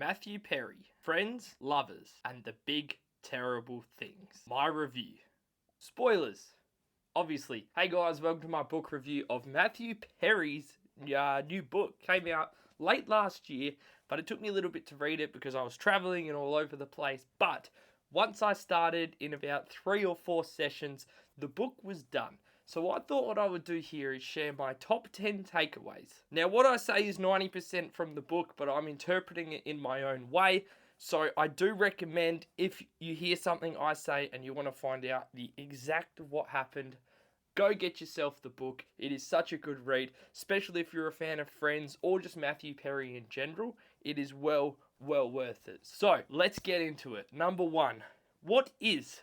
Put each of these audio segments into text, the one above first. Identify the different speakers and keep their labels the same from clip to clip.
Speaker 1: Matthew Perry, Friends, Lovers, and the Big Terrible Things. My review. Spoilers, obviously. Hey guys, welcome to my book review of Matthew Perry's new book. Came out late last year, but it took me a little bit to read it because I was traveling and all over the place. But once I started, in about 3 or 4 sessions, the book was done. So I thought what I would do here is share my top 10 takeaways. Now what I say is 90% from the book, but I'm interpreting it in my own way. So I do recommend, if you hear something I say and you want to find out the exact of what happened, go get yourself the book. It is such a good read, especially if you're a fan of Friends or just Matthew Perry in general. It is well worth it. So let's get into it. Number 1, what is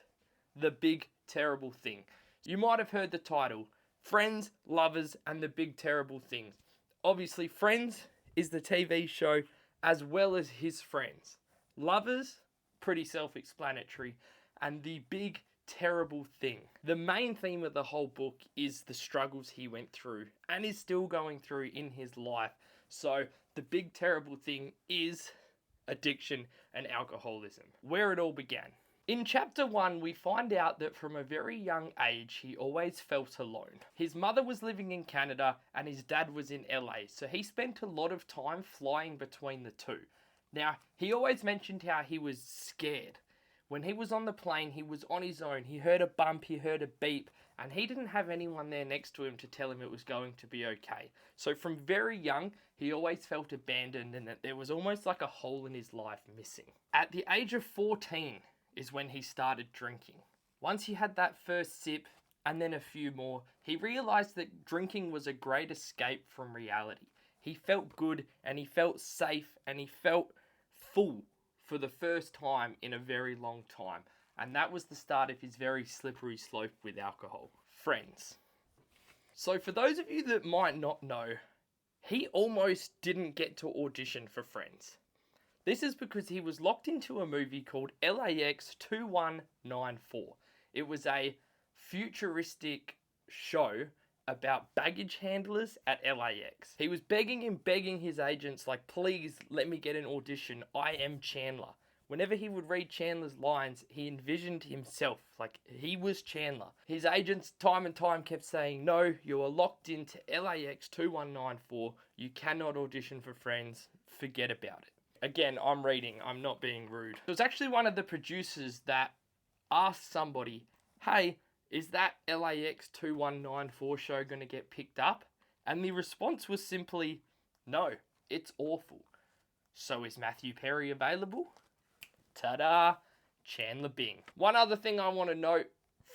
Speaker 1: the big terrible thing? You might have heard the title, Friends, Lovers, and the Big Terrible Thing. Obviously, Friends is the TV show as well as his friends. Lovers, pretty self-explanatory, and the big terrible thing. The main theme of the whole book is the struggles he went through and is still going through in his life. So the big terrible thing is addiction and alcoholism, where it all began. In chapter 1, we find out that from a very young age, he always felt alone. His mother was living in Canada and his dad was in LA, so he spent a lot of time flying between the two. Now, he always mentioned how he was scared. When he was on the plane, he was on his own. He heard a bump, he heard a beep, and he didn't have anyone there next to him to tell him it was going to be okay. So from very young, he always felt abandoned and that there was almost like a hole in his life missing. At the age of 14, is when he started drinking. Once he had that first sip and then a few more, he realized that drinking was a great escape from reality. He felt good and he felt safe and he felt full for the first time in a very long time. And that was the start of his very slippery slope with alcohol. Friends. So for those of you that might not know, he almost didn't get to audition for Friends. This is because he was locked into a movie called LAX 2194. It was a futuristic show about baggage handlers at LAX. He was begging his agents, like, please let me get an audition. I am Chandler. Whenever he would read Chandler's lines, he envisioned himself, like he was Chandler. His agents time and time kept saying, no, you are locked into LAX 2194. You cannot audition for Friends. Forget about it. Again, I'm reading, I'm not being rude. It was actually one of the producers that asked somebody, hey, is that LAX 2194 show going to get picked up? And the response was simply, no, it's awful. So is Matthew Perry available? Ta-da! Chandler Bing. One other thing I want to note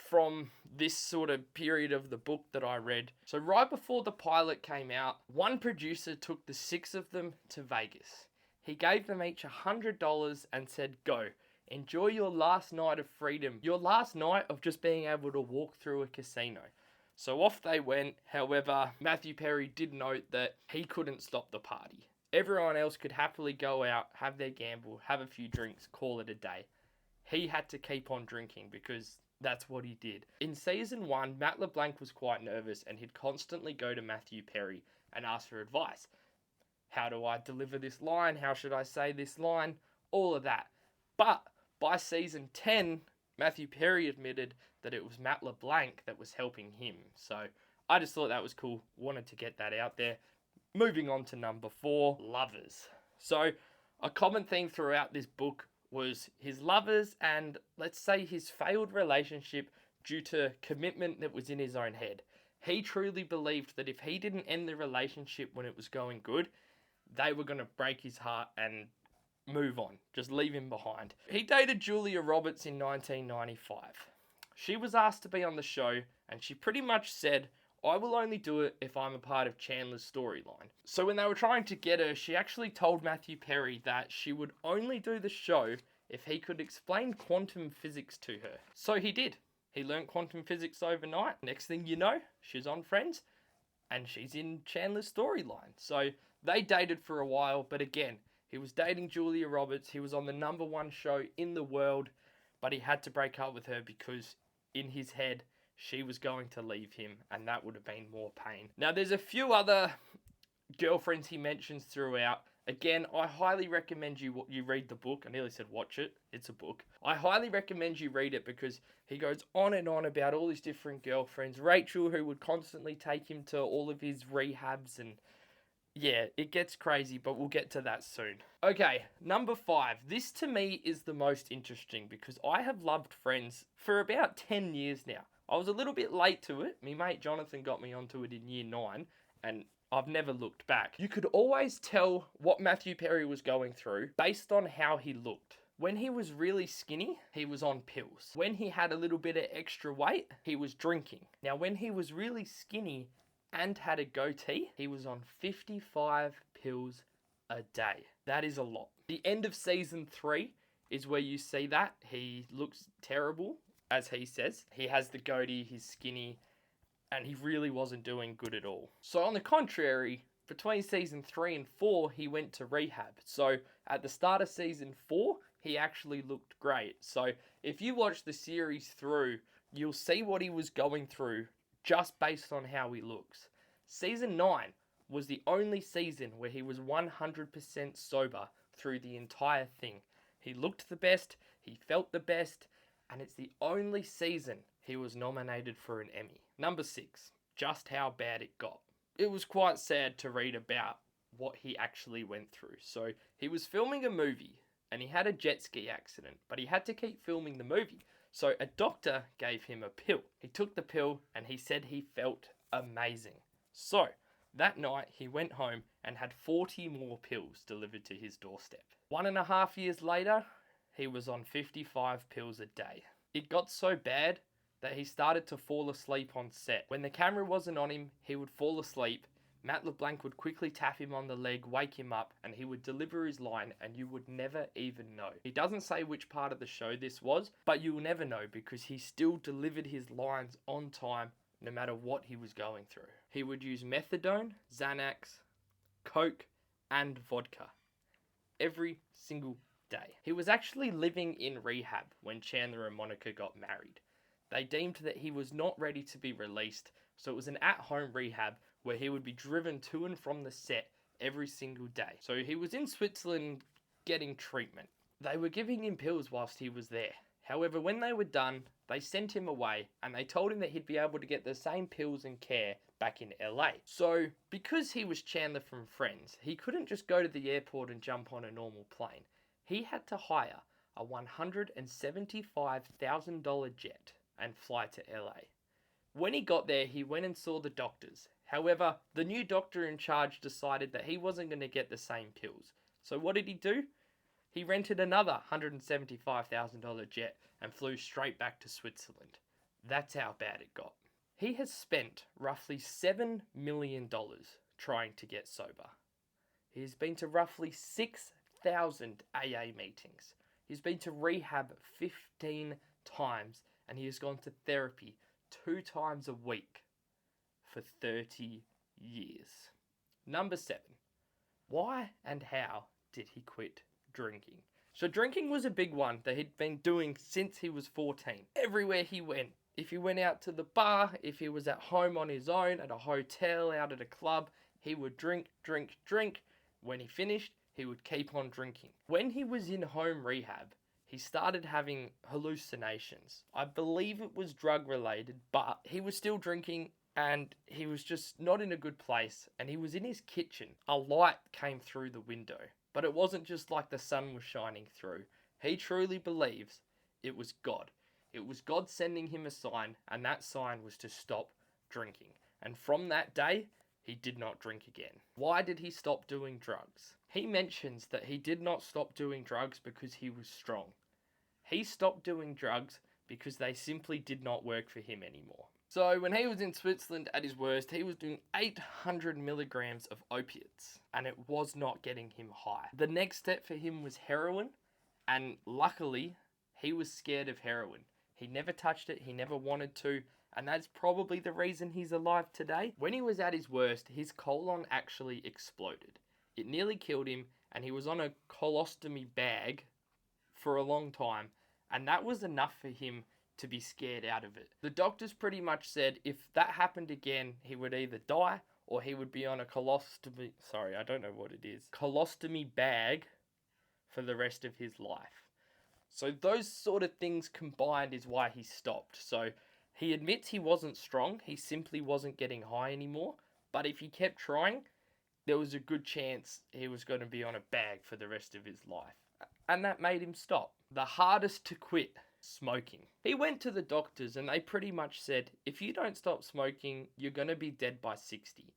Speaker 1: from this sort of period of the book that I read. So right before the pilot came out, one producer took the 6 of them to Vegas. He gave them each $100 and said, go, enjoy your last night of freedom. Your last night of just being able to walk through a casino. So off they went. However, Matthew Perry did note that he couldn't stop the party. Everyone else could happily go out, have their gamble, have a few drinks, call it a day. He had to keep on drinking because that's what he did. In season 1, Matt LeBlanc was quite nervous and he'd constantly go to Matthew Perry and ask for advice. How do I deliver this line? How should I say this line? All of that. But by season 10, Matthew Perry admitted that it was Matt LeBlanc that was helping him. So I just thought that was cool. Wanted to get that out there. Moving on to number 4, lovers. So a common theme throughout this book was his lovers and, let's say, his failed relationship due to commitment that was in his own head. He truly believed that if he didn't end the relationship when it was going good, they were going to break his heart and move on. Just leave him behind. He dated Julia Roberts in 1995. She was asked to be on the show and she pretty much said, I will only do it if I'm a part of Chandler's storyline. So when they were trying to get her, she actually told Matthew Perry that she would only do the show if he could explain quantum physics to her. So he did. He learned quantum physics overnight. Next thing you know, she's on Friends and she's in Chandler's storyline. So they dated for a while, but again, he was dating Julia Roberts. He was on the #1 show in the world, but he had to break up with her because in his head, she was going to leave him and that would have been more pain. Now, there's a few other girlfriends he mentions throughout, Again, I highly recommend you read the book. I nearly said watch it. It's a book. I highly recommend you read it because he goes on and on about all his different girlfriends. Rachel, who would constantly take him to all of his rehabs, and yeah, it gets crazy, but we'll get to that soon. Okay, number 5. This to me is the most interesting because I have loved Friends for about 10 years now. I was a little bit late to it. My mate Jonathan got me onto it in year 9, and I've never looked back. You could always tell what Matthew Perry was going through based on how he looked. When he was really skinny, he was on pills. When he had a little bit of extra weight, he was drinking. Now, when he was really skinny and had a goatee, he was on 55 pills a day. That is a lot. The end of season 3 is where you see that. He looks terrible, as he says. He has the goatee, he's skinny, and he really wasn't doing good at all. So on the contrary, between season 3 and 4, he went to rehab. So at the start of season 4, he actually looked great. So if you watch the series through, you'll see what he was going through just based on how he looks. Season 9 was the only season where he was 100% sober through the entire thing. He looked the best, he felt the best, and it's the only season he was nominated for an Emmy. Number 6, just how bad it got. It was quite sad to read about what he actually went through. So he was filming a movie and he had a jet ski accident, but he had to keep filming the movie. So a doctor gave him a pill. He took the pill and he said he felt amazing. So that night he went home and had 40 more pills delivered to his doorstep. 1.5 years later, he was on 55 pills a day. It got so bad that he started to fall asleep on set. When the camera wasn't on him, he would fall asleep. Matt LeBlanc would quickly tap him on the leg, wake him up, and he would deliver his line, and you would never even know. He doesn't say which part of the show this was, but you will never know because he still delivered his lines on time no matter what he was going through. He would use methadone, Xanax, Coke, and vodka every single day. He was actually living in rehab when Chandler and Monica got married. They deemed that he was not ready to be released, so it was an at-home rehab where he would be driven to and from the set every single day. So he was in Switzerland getting treatment. They were giving him pills whilst he was there. However, when they were done, they sent him away and they told him that he'd be able to get the same pills and care back in LA. So, because he was Chandler from Friends, he couldn't just go to the airport and jump on a normal plane. He had to hire a $175,000 jet and fly to LA. When he got there, he went and saw the doctors. However, the new doctor in charge decided that he wasn't going to get the same pills. So what did he do? He rented another $175,000 jet and flew straight back to Switzerland. That's how bad it got. He has spent roughly $7 million trying to get sober. He's been to roughly 6,000 AA meetings. He's been to rehab 15 times and he has gone to therapy 2 times a week for 30 years. Number 7. Why and how did he quit drinking? So drinking was a big one that he'd been doing since he was 14. Everywhere he went. If he went out to the bar, if he was at home on his own, at a hotel, out at a club, he would drink. When he finished, he would keep on drinking. When he was in home rehab, he started having hallucinations. I believe it was drug related, but he was still drinking and he was just not in a good place. And he was in his kitchen. A light came through the window, but it wasn't just like the sun was shining through. He truly believes it was God. It was God sending him a sign, and that sign was to stop drinking. And from that day, he did not drink again. Why did he stop doing drugs? He mentions that he did not stop doing drugs because he was strong. He stopped doing drugs because they simply did not work for him anymore. So when he was in Switzerland at his worst, he was doing 800 milligrams of opiates, and it was not getting him high. The next step for him was heroin, and luckily, he was scared of heroin. He never touched it, he never wanted to, and that's probably the reason he's alive today. When he was at his worst, his colon actually exploded. It nearly killed him, and he was on a colostomy bag for a long time, and that was enough for him to be scared out of it. The doctors pretty much said if that happened again, he would either die or he would be on a colostomy, sorry, I don't know what it is, colostomy bag for the rest of his life. So those sort of things combined is why he stopped. So he admits he wasn't strong, he simply wasn't getting high anymore, but if he kept trying, there was a good chance he was going to be on a bag for the rest of his life. And that made him stop. The hardest to quit, smoking. He went to the doctors and they pretty much said, if you don't stop smoking, you're going to be dead by 60.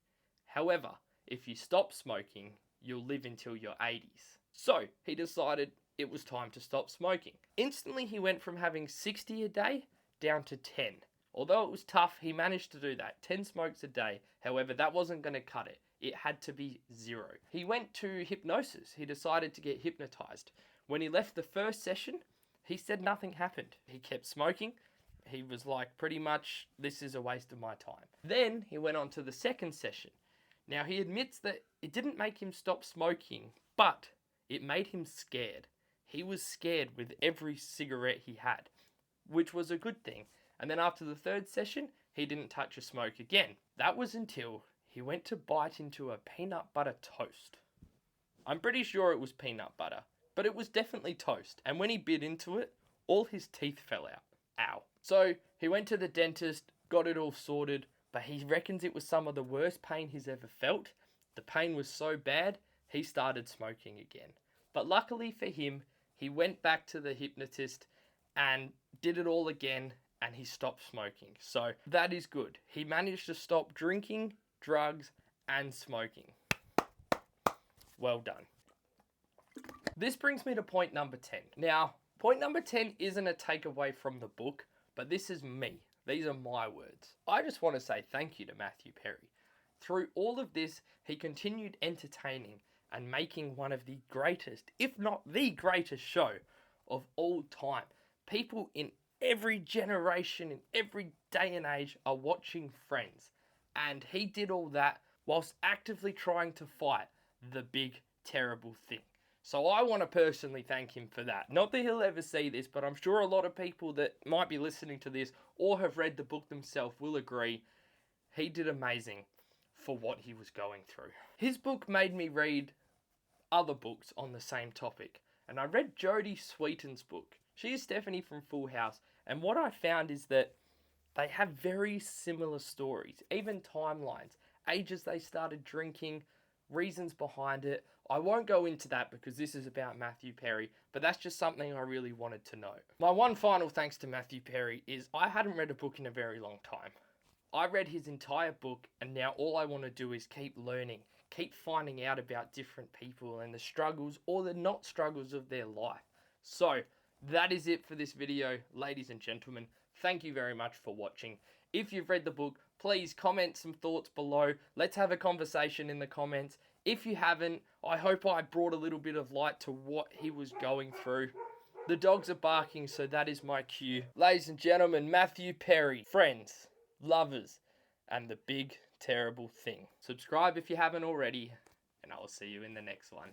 Speaker 1: However, if you stop smoking, you'll live until your 80s. So he decided it was time to stop smoking. Instantly, he went from having 60 a day down to 10. Although it was tough, he managed to do that. 10 smokes a day. However, that wasn't going to cut it. It had to be 0. He went to hypnosis. He decided to get hypnotized. When he left the first session, he said nothing happened. He kept smoking. He was like, pretty much, this is a waste of my time. Then he went on to the second session. Now, he admits that it didn't make him stop smoking, but it made him scared. He was scared with every cigarette he had, which was a good thing. And then after the third session, he didn't touch a smoke again. That was until he went to bite into a peanut butter toast. I'm pretty sure it was peanut butter, but it was definitely toast. And when he bit into it, all his teeth fell out. Ow. So he went to the dentist, got it all sorted, but he reckons it was some of the worst pain he's ever felt. The pain was so bad, he started smoking again. But luckily for him, he went back to the hypnotist and did it all again, and he stopped smoking. So that is good. He managed to stop drinking, drugs, and smoking. Well done. This brings me to point number 10. Now, point number 10 isn't a takeaway from the book, but this is me. These are my words. I just want to say thank you to Matthew Perry. Through all of this, he continued entertaining and making one of the greatest, if not the greatest show of all time. People in every generation, in every day and age are watching Friends. And he did all that whilst actively trying to fight the big, terrible thing. So I want to personally thank him for that. Not that he'll ever see this, but I'm sure a lot of people that might be listening to this or have read the book themselves will agree he did amazing for what he was going through. His book made me read other books on the same topic. And I read Jodie Sweetin's book. She is Stephanie from Full House. And what I found is that they have very similar stories, even timelines, ages they started drinking, reasons behind it. I won't go into that because this is about Matthew Perry, but that's just something I really wanted to know. My one final thanks to Matthew Perry is I hadn't read a book in a very long time. I read his entire book, and now all I want to do is keep learning, keep finding out about different people and the struggles or the not struggles of their life. So that is it for this video, ladies and gentlemen. Thank you very much for watching. If you've read the book, please comment some thoughts below. Let's have a conversation in the comments. If you haven't, I hope I brought a little bit of light to what he was going through. The dogs are barking, so that is my cue. Ladies and gentlemen, Matthew Perry, Friends, Lovers, and the Big Terrible Thing. Subscribe if you haven't already, and I will see you in the next one.